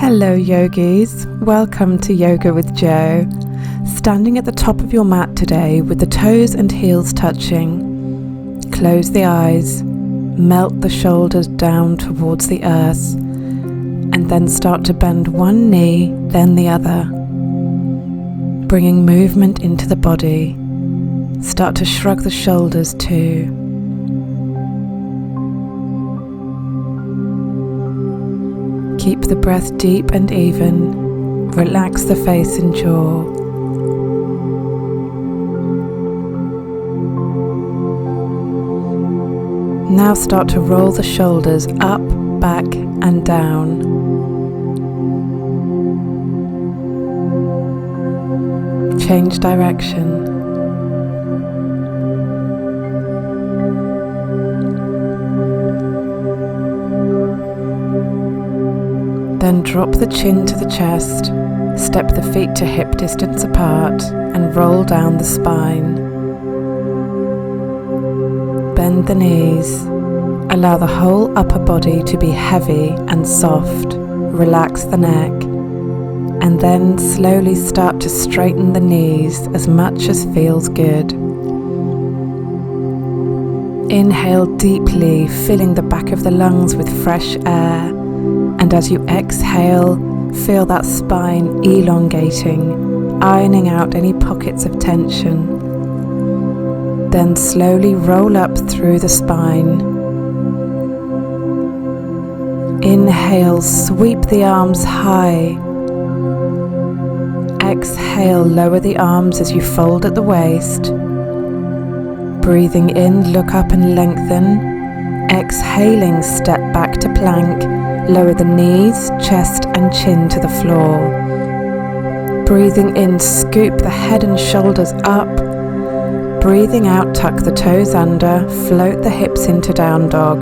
Hello yogis, welcome to Yoga with Jo. Standing at the top of your mat today with the toes and heels touching. Close the eyes, melt the shoulders down towards the earth, and then start to bend one knee, then the other. Bringing movement into the body. Start to shrug the shoulders too. Keep the breath deep and even. Relax the face and jaw. Now start to roll the shoulders up, back and down. Change direction. Then drop the chin to the chest, step the feet to hip distance apart and roll down the spine. Bend the knees, allow the whole upper body to be heavy and soft, relax the neck, and then slowly start to straighten the knees as much as feels good. Inhale deeply, filling the back of the lungs with fresh air. And as you exhale, feel that spine elongating, ironing out any pockets of tension. Then slowly roll up through the spine. Inhale, sweep the arms high. Exhale, lower the arms as you fold at the waist. Breathing in, look up and lengthen. Exhaling, step back to plank. Lower the knees, chest and chin to the floor. Breathing in, scoop the head and shoulders up. Breathing out, tuck the toes under, float the hips into down dog.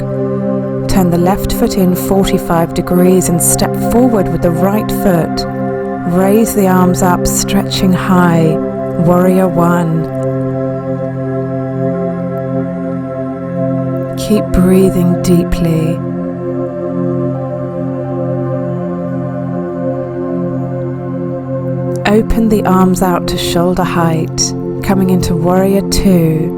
Turn the left foot in 45 degrees and step forward with the right foot. Raise the arms up, stretching high. Warrior One. Keep breathing deeply. Open the arms out to shoulder height, coming into Warrior Two.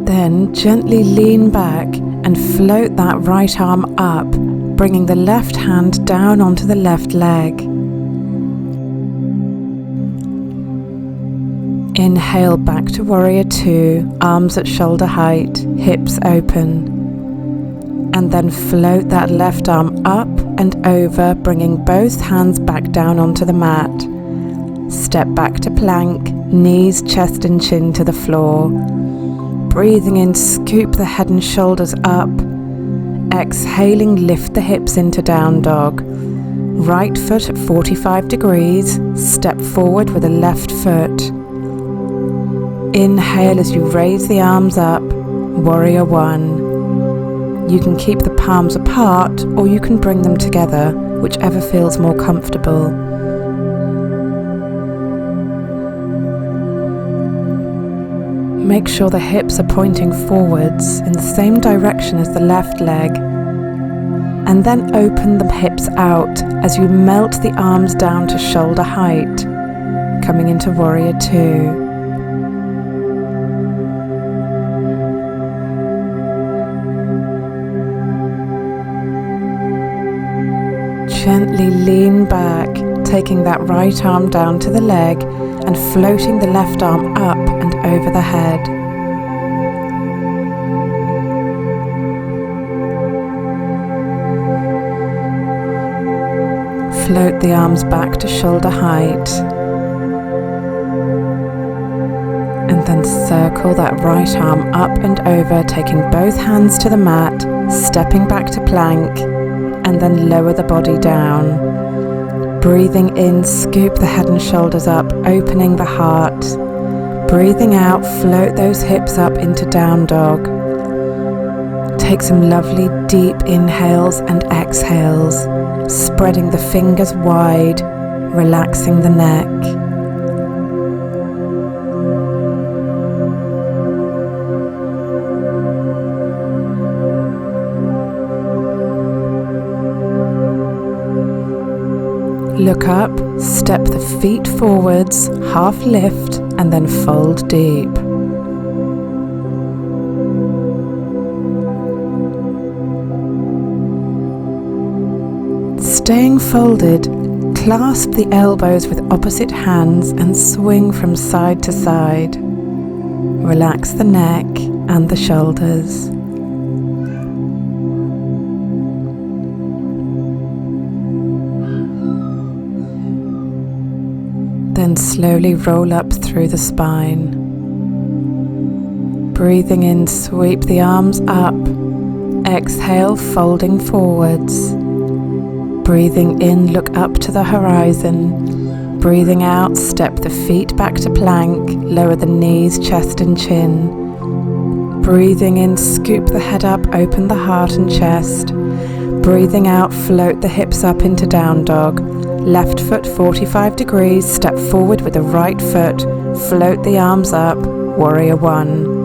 Then gently lean back and float that right arm up, bringing the left hand down onto the left leg. Inhale back to Warrior Two, arms at shoulder height, hips open. And then float that left arm up and over, bringing both hands back down onto the mat. Step back to plank, knees, chest and chin to the floor. Breathing in, scoop the head and shoulders up. Exhaling, lift the hips into down dog. Right foot at 45 degrees, step forward with the left foot. Inhale as you raise the arms up, Warrior One. You can keep the palms apart or you can bring them together, whichever feels more comfortable. Make sure the hips are pointing forwards in the same direction as the left leg. And then open the hips out as you melt the arms down to shoulder height, coming into Warrior Two. Gently lean back, taking that right arm down to the leg and floating the left arm up and over the head. Float the arms back to shoulder height. And then circle that right arm up and over, taking both hands to the mat, stepping back to plank. And then lower the body down. Breathing in, scoop the head and shoulders up, opening the heart. Breathing out, float those hips up into down dog. Take some lovely deep inhales and exhales, spreading the fingers wide, relaxing the neck. Look up, step the feet forwards, half lift, and then fold deep. Staying folded, clasp the elbows with opposite hands and swing from side to side. Relax the neck and the shoulders. Then slowly roll up through the spine. Breathing in, sweep the arms up. Exhale, folding forwards. Breathing in, look up to the horizon. Breathing out, step the feet back to plank. Lower the knees, chest and chin. Breathing in, scoop the head up, open the heart and chest. Breathing out, float the hips up into down dog. Left foot 45 degrees, step forward with the right foot, float the arms up, warrior one.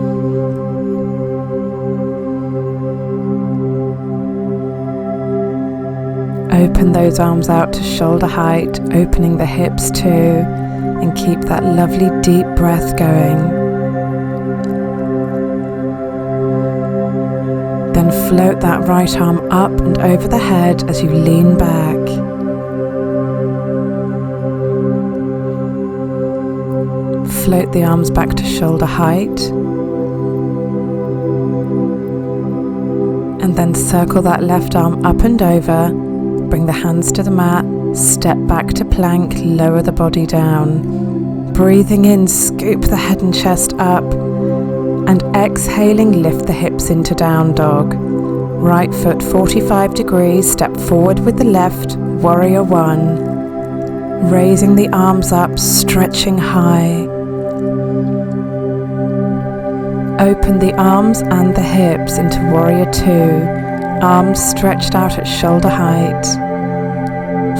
Open those arms out to shoulder height, opening the hips too, and keep that lovely deep breath going. Then float that right arm up and over the head as you lean back. Float the arms back to shoulder height, and then circle that left arm up and over. Bring the hands to the mat, step back to plank, lower the body down. Breathing in, scoop the head and chest up, and exhaling, lift the hips into down dog. Right foot 45 degrees, step forward with the left, warrior one. Raising the arms up, stretching high. Open the arms and the hips into warrior two, arms stretched out at shoulder height.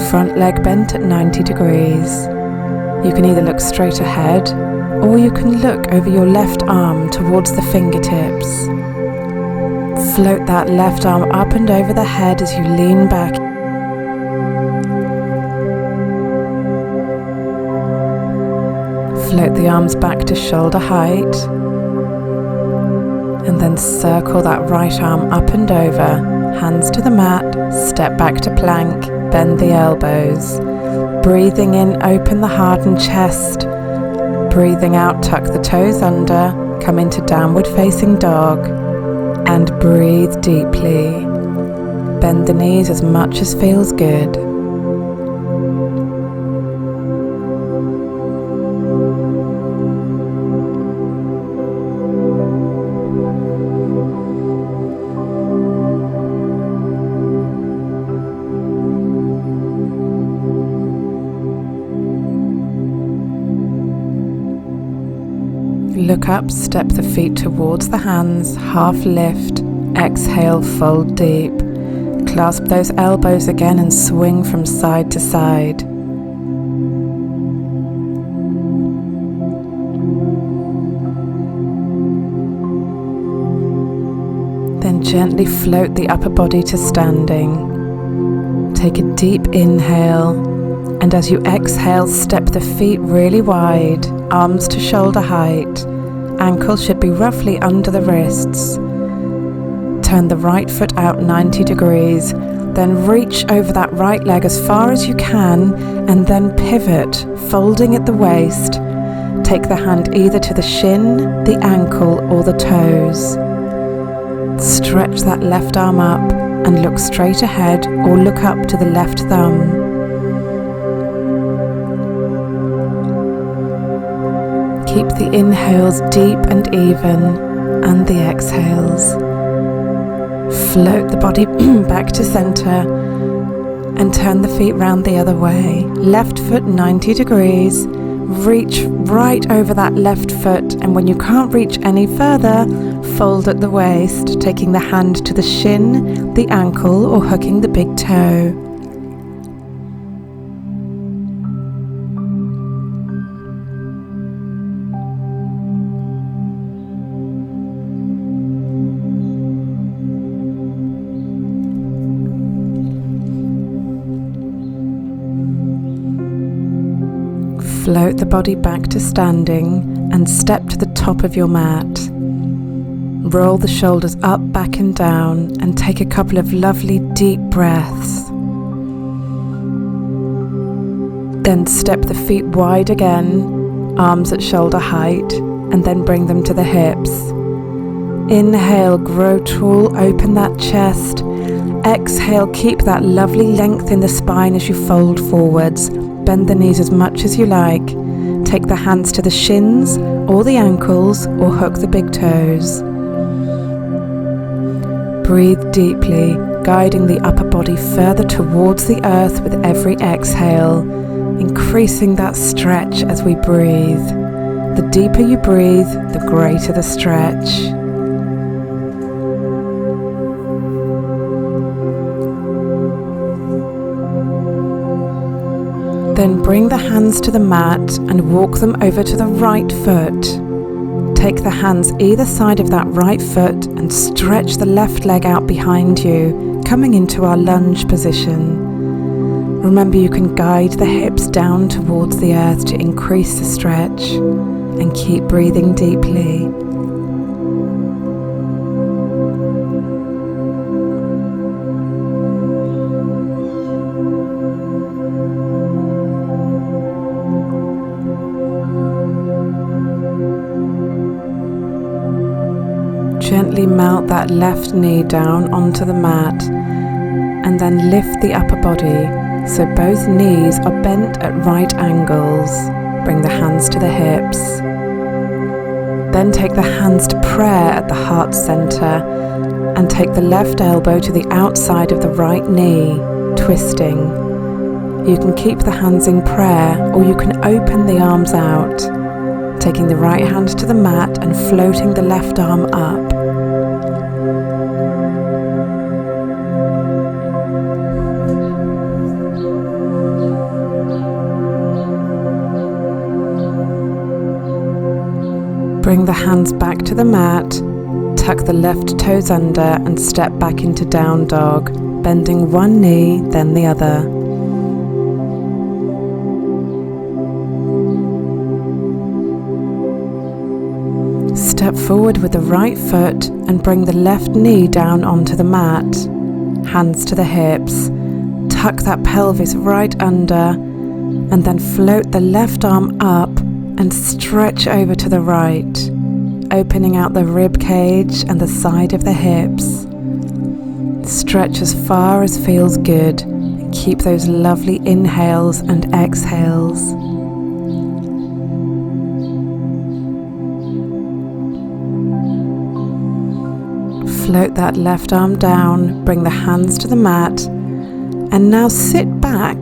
Front leg bent at 90 degrees. You can either look straight ahead, or you can look over your left arm towards the fingertips. Float that left arm up and over the head as you lean back. Float the arms back to shoulder height. And then circle that right arm up and over, hands to the mat, step back to plank, bend the elbows. Breathing in, open the heart and chest. Breathing out, tuck the toes under, come into downward facing dog, and breathe deeply. Bend the knees as much as feels good. Look up, step the feet towards the hands, half lift, exhale, fold deep. Clasp those elbows again and swing from side to side. Then gently float the upper body to standing. Take a deep inhale, and as you exhale, step the feet really wide, arms to shoulder height. Ankles should be roughly under the wrists. Turn the right foot out 90 degrees, then reach over that right leg as far as you can, and then pivot, folding at the waist. Take the hand either to the shin, the ankle, or the toes. Stretch that left arm up and look straight ahead or look up to the left thumb. Keep the inhales deep and even, and the exhales. Float the body back to center, and turn the feet round the other way. Left foot 90 degrees, reach right over that left foot, and when you can't reach any further, fold at the waist, taking the hand to the shin, the ankle, or hooking the big toe. Float the body back to standing and step to the top of your mat. Roll the shoulders up, back and down, and take a couple of lovely deep breaths. Then step the feet wide again, arms at shoulder height, and then bring them to the hips. Inhale, grow tall, open that chest. Exhale, keep that lovely length in the spine as you fold forwards. Bend the knees as much as you like. Take the hands to the shins or the ankles or hook the big toes. Breathe deeply, guiding the upper body further towards the earth with every exhale, increasing that stretch as we breathe. The deeper you breathe, the greater the stretch. Then bring the hands to the mat and walk them over to the right foot. Take the hands either side of that right foot and stretch the left leg out behind you, coming into our lunge position. Remember, you can guide the hips down towards the earth to increase the stretch, and keep breathing deeply. Gently melt that left knee down onto the mat and then lift the upper body so both knees are bent at right angles. Bring the hands to the hips. Then take the hands to prayer at the heart center and take the left elbow to the outside of the right knee, twisting. You can keep the hands in prayer or you can open the arms out, taking the right hand to the mat and floating the left arm up. Bring the hands back to the mat, tuck the left toes under and step back into down dog, bending one knee, then the other. Step forward with the right foot and bring the left knee down onto the mat. Hands to the hips. Tuck that pelvis right under and then float the left arm up and stretch over to the right, opening out the rib cage and the side of the hips. Stretch as far as feels good and keep those lovely inhales and exhales. Float that left arm down, bring the hands to the mat, and now sit back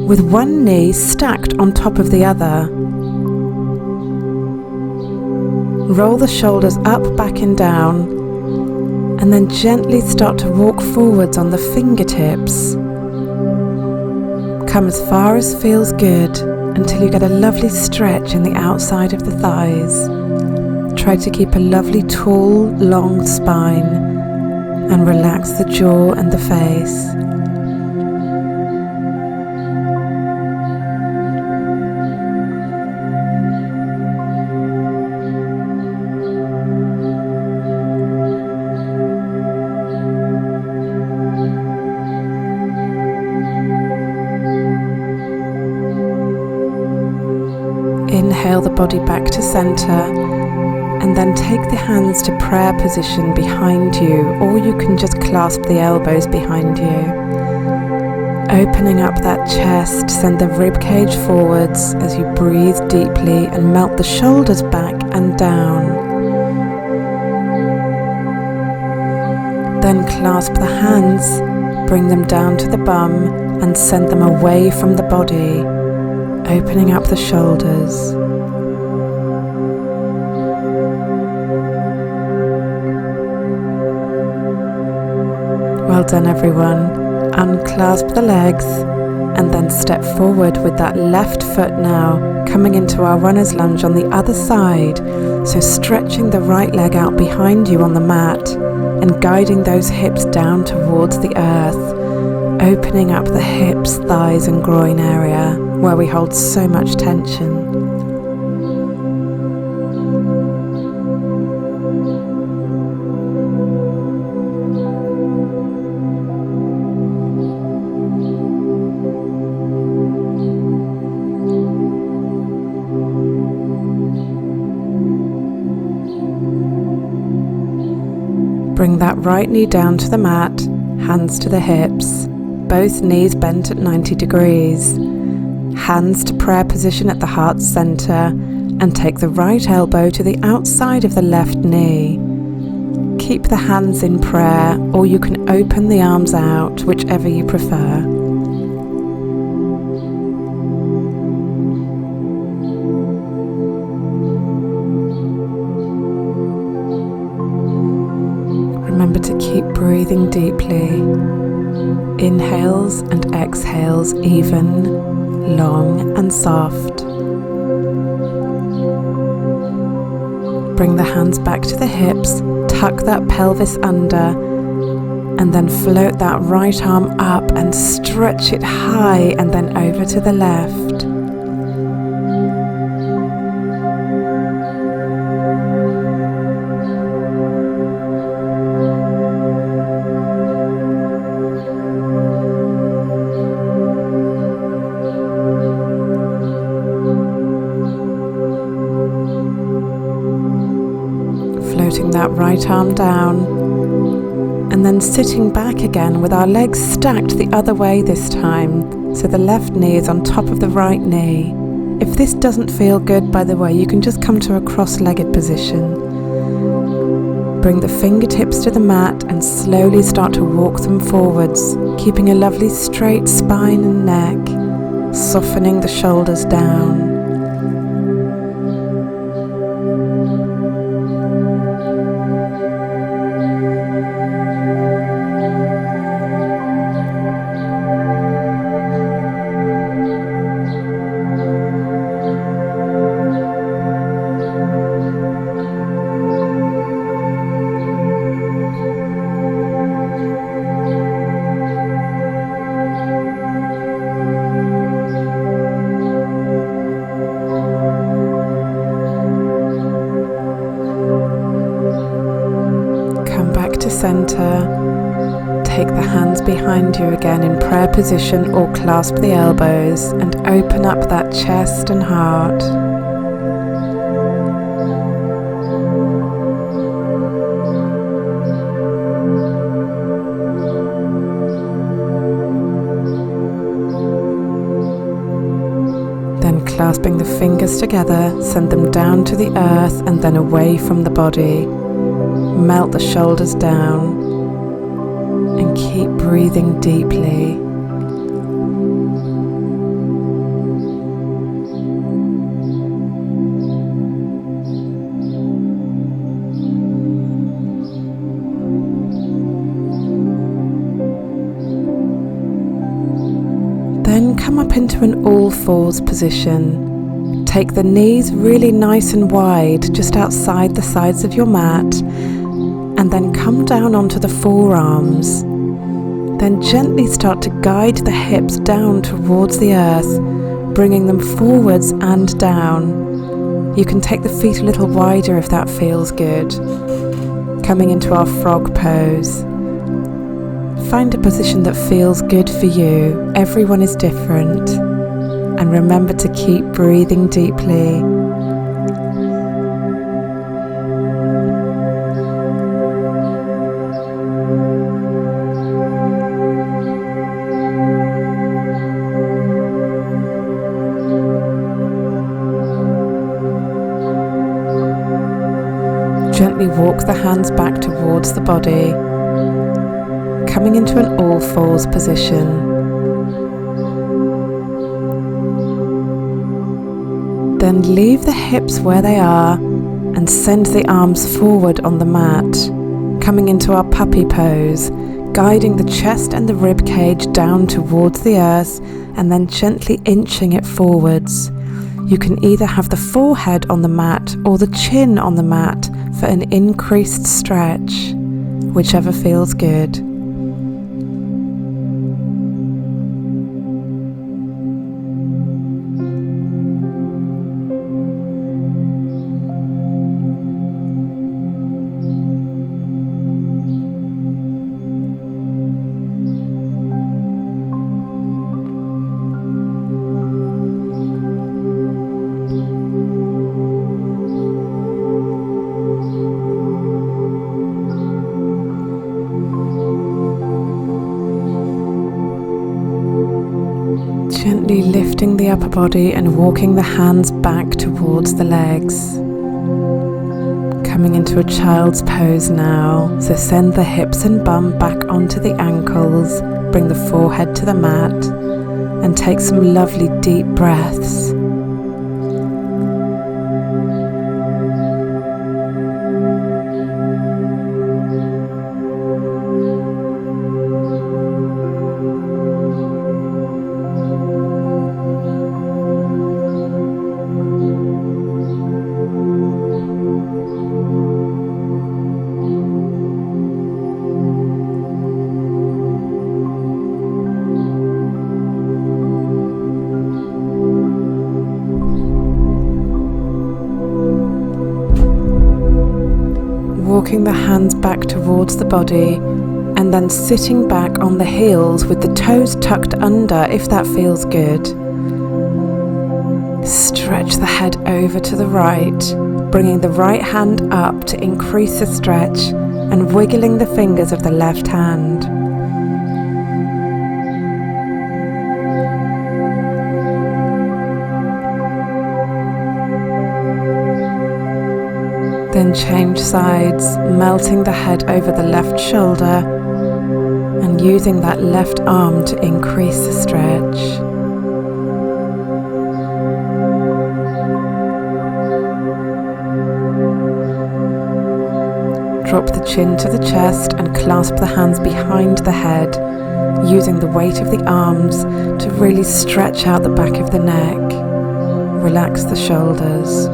with one knee stacked on top of the other. Roll the shoulders up, back and down, and then gently start to walk forwards on the fingertips. Come as far as feels good until you get a lovely stretch in the outside of the thighs. Try to keep a lovely tall, long spine and relax the jaw and the face. Inhale the body back to center and then take the hands to prayer position behind you, or you can just clasp the elbows behind you. Opening up that chest, send the rib cage forwards as you breathe deeply and melt the shoulders back and down. Then clasp the hands, bring them down to the bum and send them away from the body, opening up the shoulders. Well done, everyone. Unclasp the legs and then step forward with that left foot now, coming into our runner's lunge on the other side. So stretching the right leg out behind you on the mat and guiding those hips down towards the earth, opening up the hips, thighs and groin area. where we hold so much tension. Bring that right knee down to the mat, hands to the hips, both knees bent at 90 degrees. Hands to prayer position at the heart center, and take the right elbow to the outside of the left knee. Keep the hands in prayer, or you can open the arms out, whichever you prefer. Remember to keep breathing deeply. Inhales and exhales even, long and soft. Bring the hands back to the hips, tuck that pelvis under, and then float that right arm up and stretch it high, and then over to the left. Floating that right arm down, and then sitting back again with our legs stacked the other way this time, so the left knee is on top of the right knee. If this doesn't feel good, by the way, you can just come to a cross-legged position. Bring the fingertips to the mat and slowly start to walk them forwards, keeping a lovely straight spine and neck, softening the shoulders down. Center. Take the hands behind you again in prayer position, or clasp the elbows and open up that chest and heart. Then clasping the fingers together, send them down to the earth and then away from the body. Melt the shoulders down and keep breathing deeply. Then come up into an all fours position. Take the knees really nice and wide, just outside the sides of your mat, and then come down onto the forearms. Then gently start to guide the hips down towards the earth, bringing them forwards and down. You can take the feet a little wider if that feels good. Coming into our frog pose. Find a position that feels good for you. Everyone is different. And remember to keep breathing deeply. Gently walk the hands back towards the body, coming into an all fours position. Then leave the hips where they are and send the arms forward on the mat, coming into our puppy pose, guiding the chest and the rib cage down towards the earth and then gently inching it forwards. You can either have the forehead on the mat or the chin on the mat for an increased stretch, whichever feels good. Gently lifting the upper body and walking the hands back towards the legs. Coming into a child's pose now, so send the hips and bum back onto the ankles, bring the forehead to the mat, and take some lovely deep breaths. Walking the hands back towards the body and then sitting back on the heels with the toes tucked under if that feels good. Stretch the head over to the right, bringing the right hand up to increase the stretch and wiggling the fingers of the left hand. Then change sides, melting the head over the left shoulder and using that left arm to increase the stretch. Drop the chin to the chest and clasp the hands behind the head, using the weight of the arms to really stretch out the back of the neck. Relax the shoulders.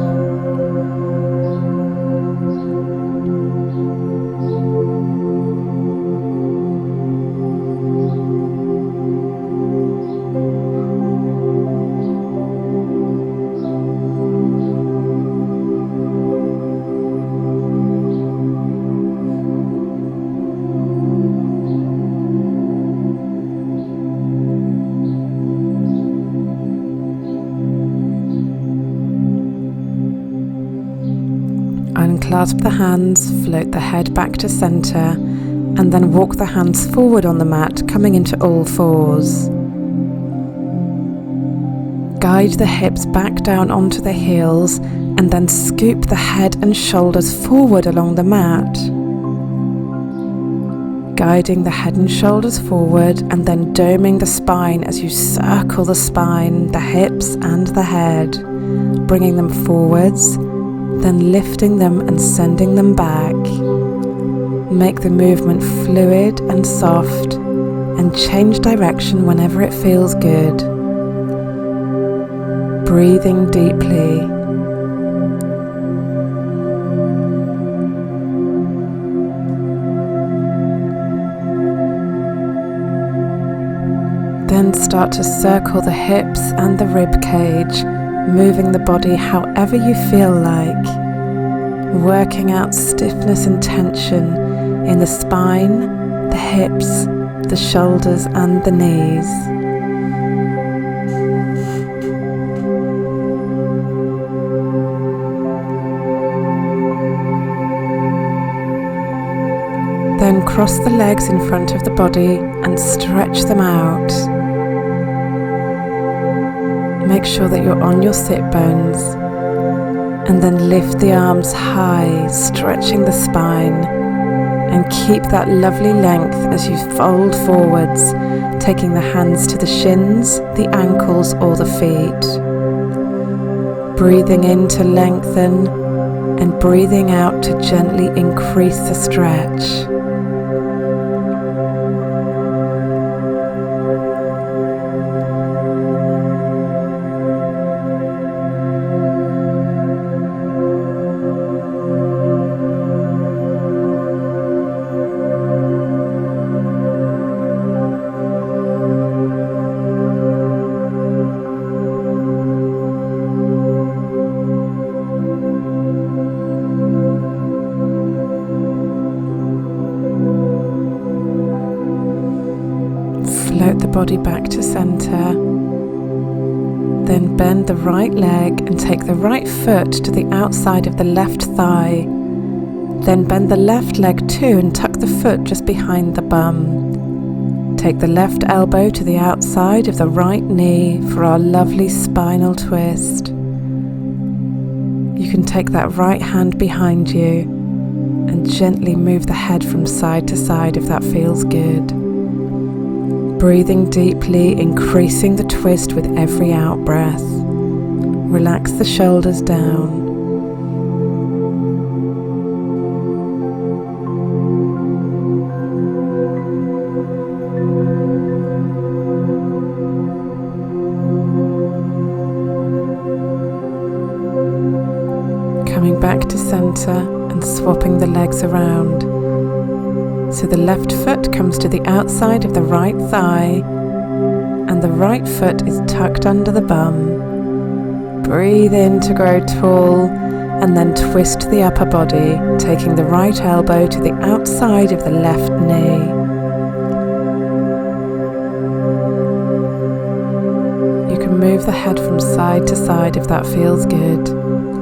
Unclasp the hands, float the head back to center, and then walk the hands forward on the mat, coming into all fours. Guide the hips back down onto the heels, and then scoop the head and shoulders forward along the mat. Guiding the head and shoulders forward, and then doming the spine as you circle the spine, the hips and the head, bringing them forwards, then lifting them and sending them back. Make the movement fluid and soft, and change direction whenever it feels good. Breathing deeply. Then start to circle the hips and the rib cage, moving the body however you feel like, working out stiffness and tension in the spine, the hips, the shoulders and the knees. Then cross the legs in front of the body and stretch them out. Make sure that you're on your sit bones, and then lift the arms high, stretching the spine, and keep that lovely length as you fold forwards, taking the hands to the shins, the ankles or the feet. Breathing in to lengthen and breathing out to gently increase the stretch. Float the body back to center. Then bend the right leg and take the right foot to the outside of the left thigh. Then bend the left leg too and tuck the foot just behind the bum. Take the left elbow to the outside of the right knee for our lovely spinal twist. You can take that right hand behind you and gently move the head from side to side if that feels good. Breathing deeply, increasing the twist with every out-breath. Relax the shoulders down. Coming back to center and swapping the legs around. So the left foot comes to the outside of the right thigh and the right foot is tucked under the bum. Breathe in to grow tall and then twist the upper body, taking the right elbow to the outside of the left knee. You can move the head from side to side if that feels good,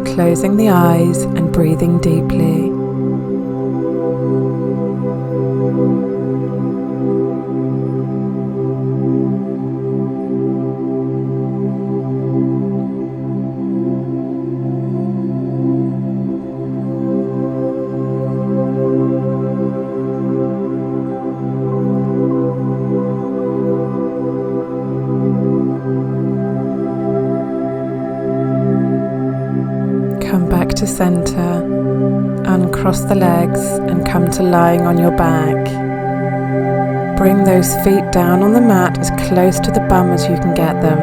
closing the eyes and breathing deeply. Come back to center, uncross the legs and come to lying on your back. Bring those feet down on the mat as close to the bum as you can get them,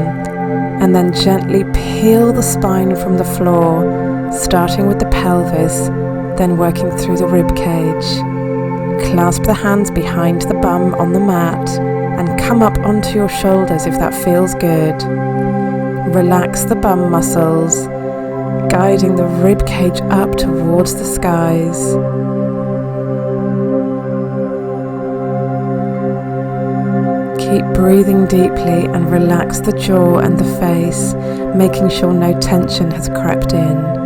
and then gently peel the spine from the floor, starting with the pelvis, then working through the rib cage. Clasp the hands behind the bum on the mat and come up onto your shoulders if that feels good. Relax the bum muscles, guiding the rib cage up towards the skies. Keep breathing deeply and relax the jaw and the face, making sure no tension has crept in.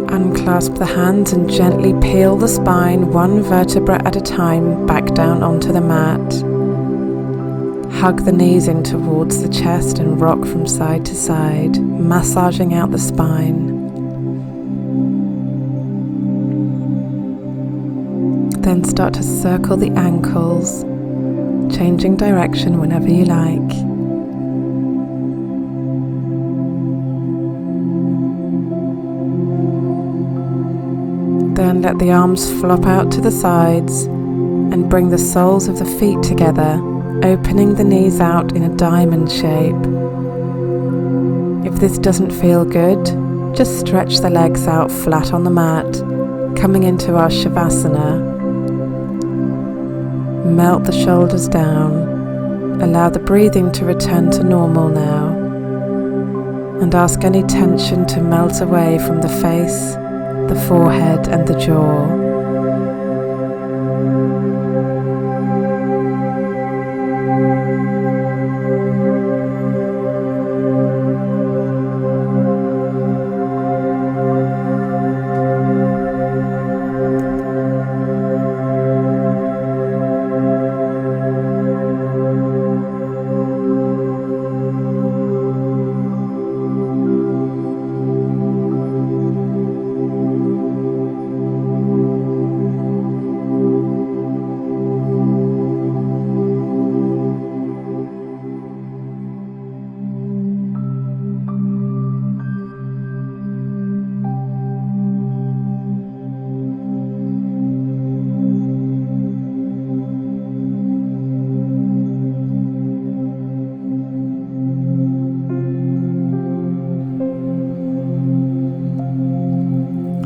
Unclasp the hands and gently peel the spine one vertebra at a time back down onto the mat. Hug the knees in towards the chest and rock from side to side, massaging out the spine. Then start to circle the ankles, changing direction whenever you like. Then let the arms flop out to the sides and bring the soles of the feet together, opening the knees out in a diamond shape. If this doesn't feel good, just stretch the legs out flat on the mat, coming into our Shavasana. Melt the shoulders down. Allow the breathing to return to normal now. And ask any tension to melt away from the face, the forehead and the jaw.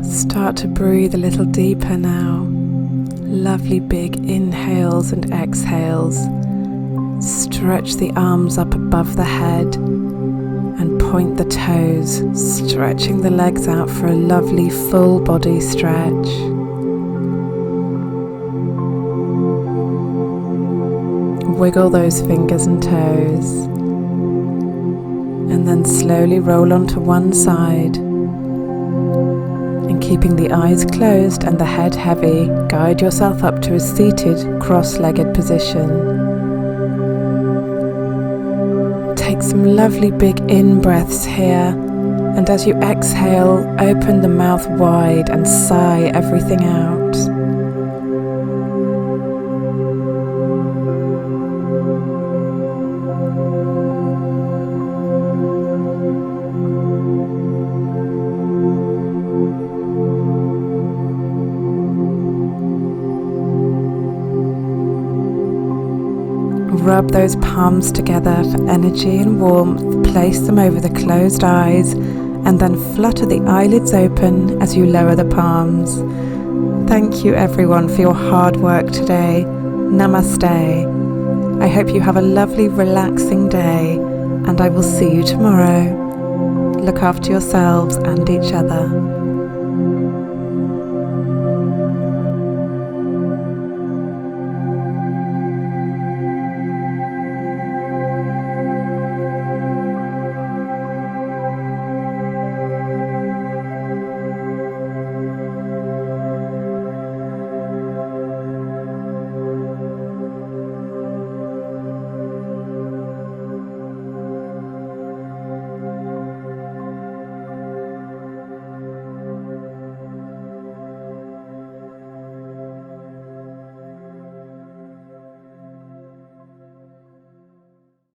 Start to breathe a little deeper now. Lovely big inhales and exhales. Stretch the arms up above the head and point the toes, stretching the legs out for a lovely full body stretch. Wiggle those fingers and toes, and then slowly roll onto one side. And keeping the eyes closed and the head heavy, guide yourself up to a seated, cross-legged position. Take some lovely big in-breaths here, and as you exhale, open the mouth wide and sigh everything out. Rub those palms together for energy and warmth. Place them over the closed eyes and then flutter the eyelids open as you lower the palms. Thank you everyone for your hard work today. Namaste. I hope you have a lovely, relaxing day, and I will see you tomorrow. Look after yourselves and each other.